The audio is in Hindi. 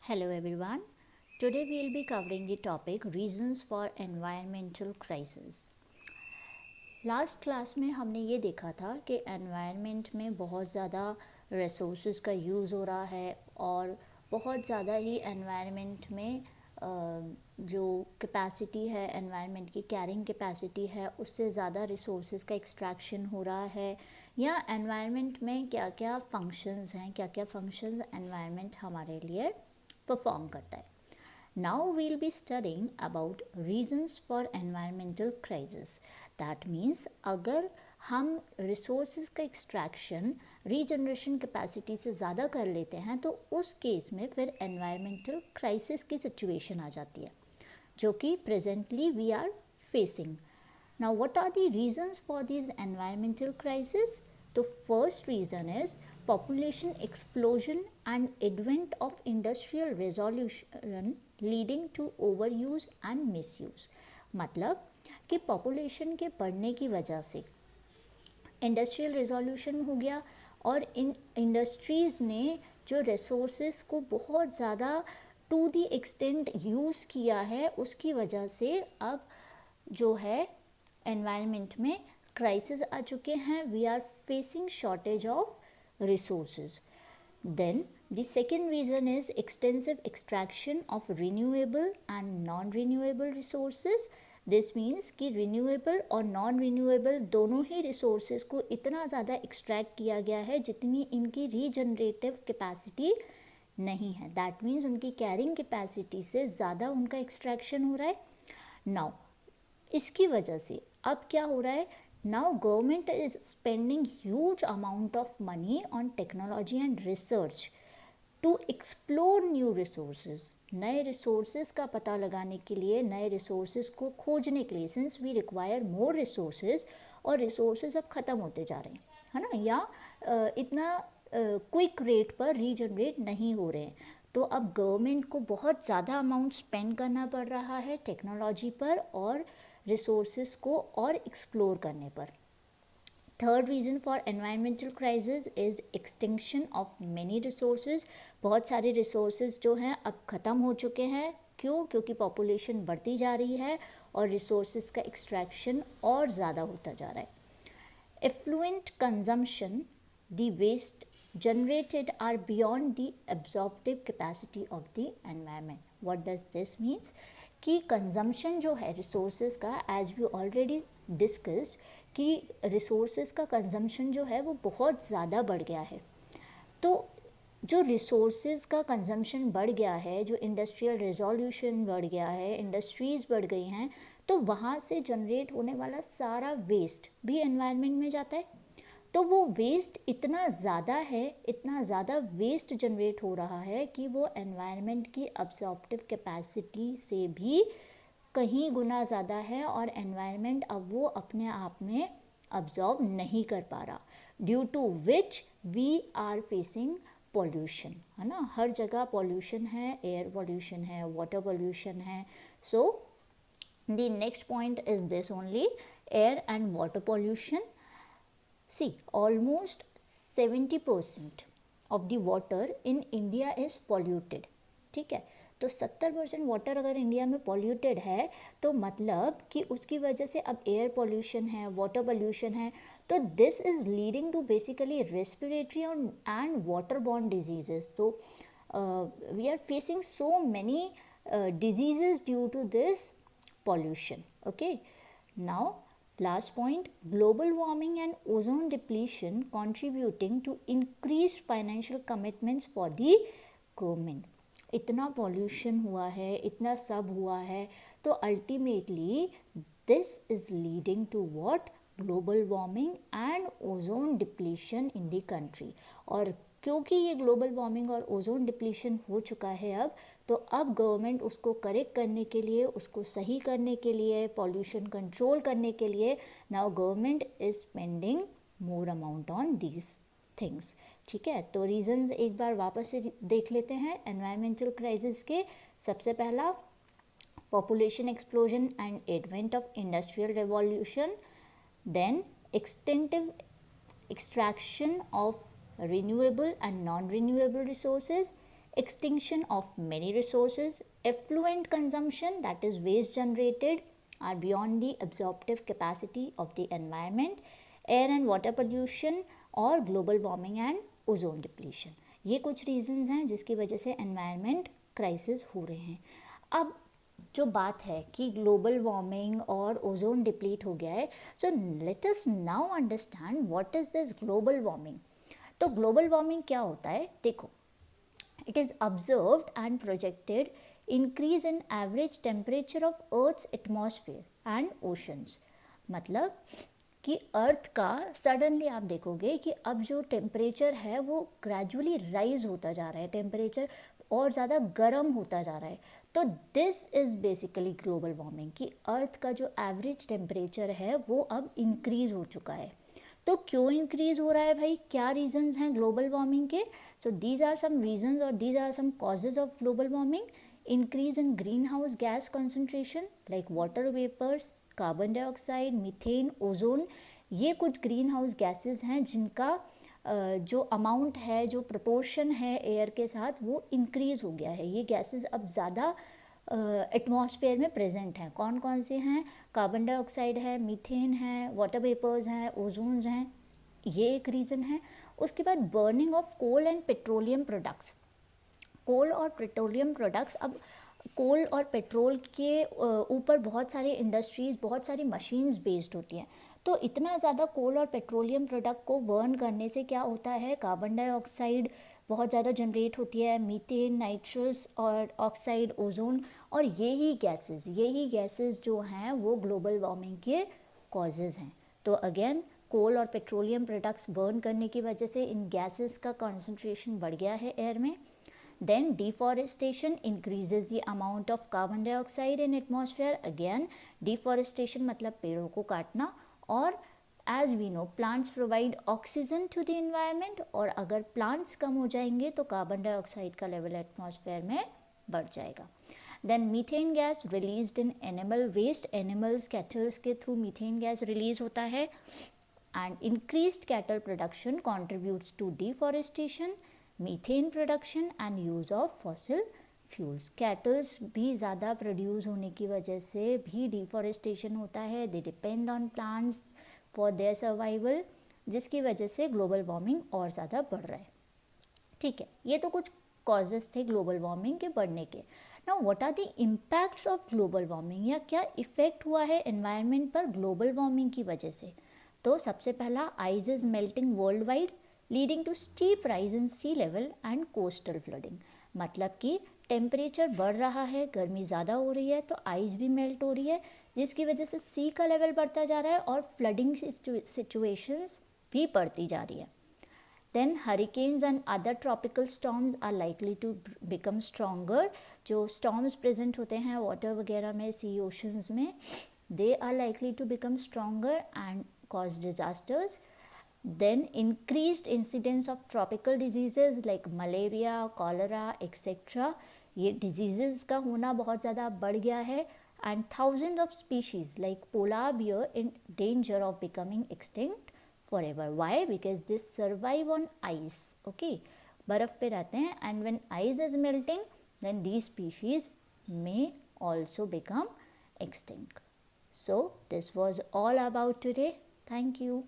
Hello everyone. Today we will be covering the topic reasons for environmental crisis. Last class में हमने ये देखा था कि एनवायरनमेंट में बहुत ज़्यादा रिसोर्सेज का यूज़ हो रहा है और बहुत ज़्यादा ही एनवायरनमेंट में जो कैपेसिटी है, एनवायरनमेंट की कैरिंग कैपेसिटी है, उससे ज़्यादा रिसोर्सेज का एक्सट्रैक्शन हो रहा है। या एनवायरनमेंट में क्या क्या फंक्शंस हैं, क्या क्या फंक्शंस एनवायरनमेंट हमारे लिए परफॉर्म करता है। Now we'll be studying about reasons for environmental crisis. That means अगर हम रिसोर्सेज का एक्सट्रैक्शन रीजनरेशन कैपेसिटी से ज़्यादा कर लेते हैं तो उस केस में फिर एनवायरमेंटल क्राइसिस की सिचुएशन आ जाती है, जो कि presently we are facing. Now what are the reasons for these environmental crises? The first reason is population explosion and advent of industrial revolution leading to overuse and misuse. मतलब कि पॉपुलेशन के बढ़ने की वजह से इंडस्ट्रियल रिजोल्यूशन हो गया और इन इंडस्ट्रीज़ ने जो रिसोर्सेज को बहुत ज़्यादा टू द एक्सटेंट यूज़ किया है, उसकी वजह से अब जो है एनवायरनमेंट में क्राइसिस आ चुके हैं. We are facing shortage of resources. Then the second reason is extensive extraction of renewable and non-renewable resources. This means कि renewable और non-renewable दोनों ही resources को इतना ज़्यादा extract किया गया है जितनी इनकी regenerative capacity नहीं है. That means उनकी carrying capacity से ज़्यादा उनका extraction हो रहा है. Now इसकी वजह से अब क्या हो रहा है? Now government is spending huge amount of money on technology and research to explore new resources. नए resources का पता लगाने के लिए, नए resources को खोजने के लिए, since we require more resources और resources अब ख़त्म होते जा रहे हैं, है ना, या इतना क्विक रेट पर रीजनरेट नहीं हो रहे हैं, तो अब गवर्नमेंट को बहुत ज़्यादा अमाउंट स्पेंड करना पड़ रहा है टेक्नोलॉजी पर और रिसोर्सेज को और एक्सप्लोर करने पर. Third reason for environmental crisis is extinction of many resources. बहुत सारे रिसोर्सेज जो हैं अब ख़त्म हो चुके हैं. क्यों? क्योंकि पॉपुलेशन बढ़ती जा रही है और रिसोर्सेज का एक्सट्रैक्शन और ज़्यादा होता जा रहा है. Affluent consumption, the waste generated are beyond the absorptive capacity of the environment. What does this means? कि कंजम्पशन जो है रिसोर्सेज का, एज वी ऑलरेडी डिस्कस्ड, कि रिसोर्सेज का कंजम्पशन जो है वो बहुत ज़्यादा बढ़ गया है. तो जो रिसोर्सेज का कंजम्पशन बढ़ गया है, जो इंडस्ट्रियल रिजोल्यूशन बढ़ गया है, इंडस्ट्रीज़ बढ़ गई हैं, तो वहाँ से जनरेट होने वाला सारा वेस्ट भी एनवायरनमेंट में जाता है. तो वो वेस्ट इतना ज़्यादा है, इतना ज़्यादा वेस्ट जनरेट हो रहा है कि वो एनवायरनमेंट की अब्जॉर्प्टिव कैपेसिटी से भी कहीं गुना ज़्यादा है और एनवायरनमेंट अब वो अपने आप में अब्जॉर्ब नहीं कर पा रहा, due to which we are facing pollution, है ना. हर जगह पॉल्यूशन है, एयर पॉल्यूशन है, वाटर पॉल्यूशन है. So the next point is this only, air and water pollution. See, almost 70% of the water in India is polluted. ठीक है, तो 70% वाटर अगर इंडिया में पॉल्यूटेड है तो मतलब कि उसकी वजह से अब एयर पॉल्यूशन है, वाटर पॉल्यूशन है. तो this is leading to basically respiratory and water borne diseases. तो we are facing so many diseases due to this pollution. Okay, now last point, global warming and ozone depletion contributing to increased financial commitments for the government. इतना pollution हुआ है, इतना सब हुआ है, तो ultimately this is leading to what? Global warming and ozone depletion in the country. और क्योंकि ये ग्लोबल वार्मिंग और ओजोन डिप्लीशन हो चुका है तो अब गवर्नमेंट उसको करेक्ट करने के लिए, उसको सही करने के लिए, पॉल्यूशन कंट्रोल करने के लिए, now government is spending more amount on these things. ठीक है, तो रीजंस एक बार वापस से देख लेते हैं एनवायरमेंटल क्राइसिस के. सबसे पहला, population explosion and advent of industrial revolution. Then extensive extraction of renewable and non-renewable resources, extinction of many resources, effluent consumption, that is waste generated, are beyond the absorptive capacity of the environment, air and water pollution और global warming and ozone depletion. ये कुछ reasons हैं जिसकी वजह से environment crisis हो रहे हैं. अब जो बात है कि ग्लोबल वार्मिंग और ओजोन डिप्लीट हो गया है, so let us now understand what is this global warming. तो ग्लोबल वार्मिंग क्या होता है, देखो, it is observed and projected increase in average temperature of earth's atmosphere and oceans. मतलब कि अर्थ का सडनली आप देखोगे कि अब जो टेम्परेचर है वो ग्रेजुअली राइज होता जा रहा है, टेम्परेचर और ज़्यादा गर्म होता जा रहा है. तो this is basically global warming, कि अर्थ का जो एवरेज टेम्परेचर है वो अब इंक्रीज़ हो चुका है. तो क्यों इंक्रीज़ हो रहा है भाई, क्या रीजंस हैं ग्लोबल वार्मिंग के? So these are some reasons और these are some causes of global warming. Increase in greenhouse gas concentration like water vapours, carbon dioxide, methane, ozone. ये कुछ ग्रीन हाउस गैसेज हैं जिनका जो अमाउंट है, जो प्रपोर्शन है एयर के साथ, वो इंक्रीज़ हो गया है. ये गैसेस अब ज़्यादा एटमॉस्फेयर में प्रेजेंट हैं. कौन कौन से हैं? कार्बन डाइऑक्साइड है, मीथेन है, वाटर वेपर्स हैं, ओजोन्स हैं. ये एक रीज़न है. उसके बाद burning of coal and petroleum products. Coal और पेट्रोलियम प्रोडक्ट्स, अब कोल और पेट्रोल के ऊपर बहुत सारे इंडस्ट्रीज़, बहुत सारी मशीन्स बेस्ड होती हैं. तो इतना ज़्यादा कोल और पेट्रोलियम प्रोडक्ट को बर्न करने से क्या होता है, कार्बन डाइऑक्साइड बहुत ज़्यादा जनरेट होती है, मीथेन, नाइट्रस और ऑक्साइड, ओजोन. और यही गैसेस जो हैं वो ग्लोबल वार्मिंग के कॉजेज़ हैं. तो अगेन कोल और पेट्रोलियम प्रोडक्ट्स बर्न करने की वजह से इन गैसेस का कॉन्सेंट्रेशन बढ़ गया है एयर में. Then deforestation increases the amount of carbon dioxide in atmosphere. Again, deforestation मतलब पेड़ों को काटना. और as we know, plants provide oxygen to the environment. और अगर plants कम हो जाएंगे तो कार्बन डाइऑक्साइड का लेवल एटमॉस्फेयर में बढ़ जाएगा. Then methane gas released in animal waste. Animals, cattles के थ्रू methane gas रिलीज होता है. And increased cattle production contributes to deforestation, methane production and use of fossil fuels. Kettles भी ज़्यादा प्रोड्यूस होने की वजह से भी डिफॉरेस्टेशन होता है. They depend on plants for their survival, जिसकी वजह से ग्लोबल वार्मिंग और ज़्यादा बढ़ रहा है. ठीक है, ये तो कुछ कॉजेज़ थे ग्लोबल वार्मिंग के बढ़ने के. Now what are the impacts of global warming, या क्या इफ़ेक्ट हुआ है एनवायरनमेंट पर ग्लोबल वार्मिंग की वजह से? तो सबसे पहला, ice is melting world wide leading to steep rise in sea level and coastal flooding. मतलब कि टेम्परेचर बढ़ रहा है, गर्मी ज़्यादा हो रही है, तो आइस भी मेल्ट हो रही है, जिसकी वजह से सी का लेवल बढ़ता जा रहा है और फ्लडिंग सिचुएशंस भी बढ़ती जा रही है. Then hurricanes and other tropical storms are likely to become stronger. जो स्टॉर्म्स प्रेजेंट होते हैं वाटर वगैरह में, सी ओशंस में, they are likely to become stronger and cause disasters. Then increased incidence of tropical diseases like malaria, cholera, etc. ये diseases का होना बहुत ज़्यादा बढ़ गया है. And thousands of species like polar bear in danger of becoming extinct forever. Why? Because they survive on ice. Okay, बर्फ़ पे रहते हैं. And when ice is melting, then these species may also become extinct. So this was all about today. Thank you.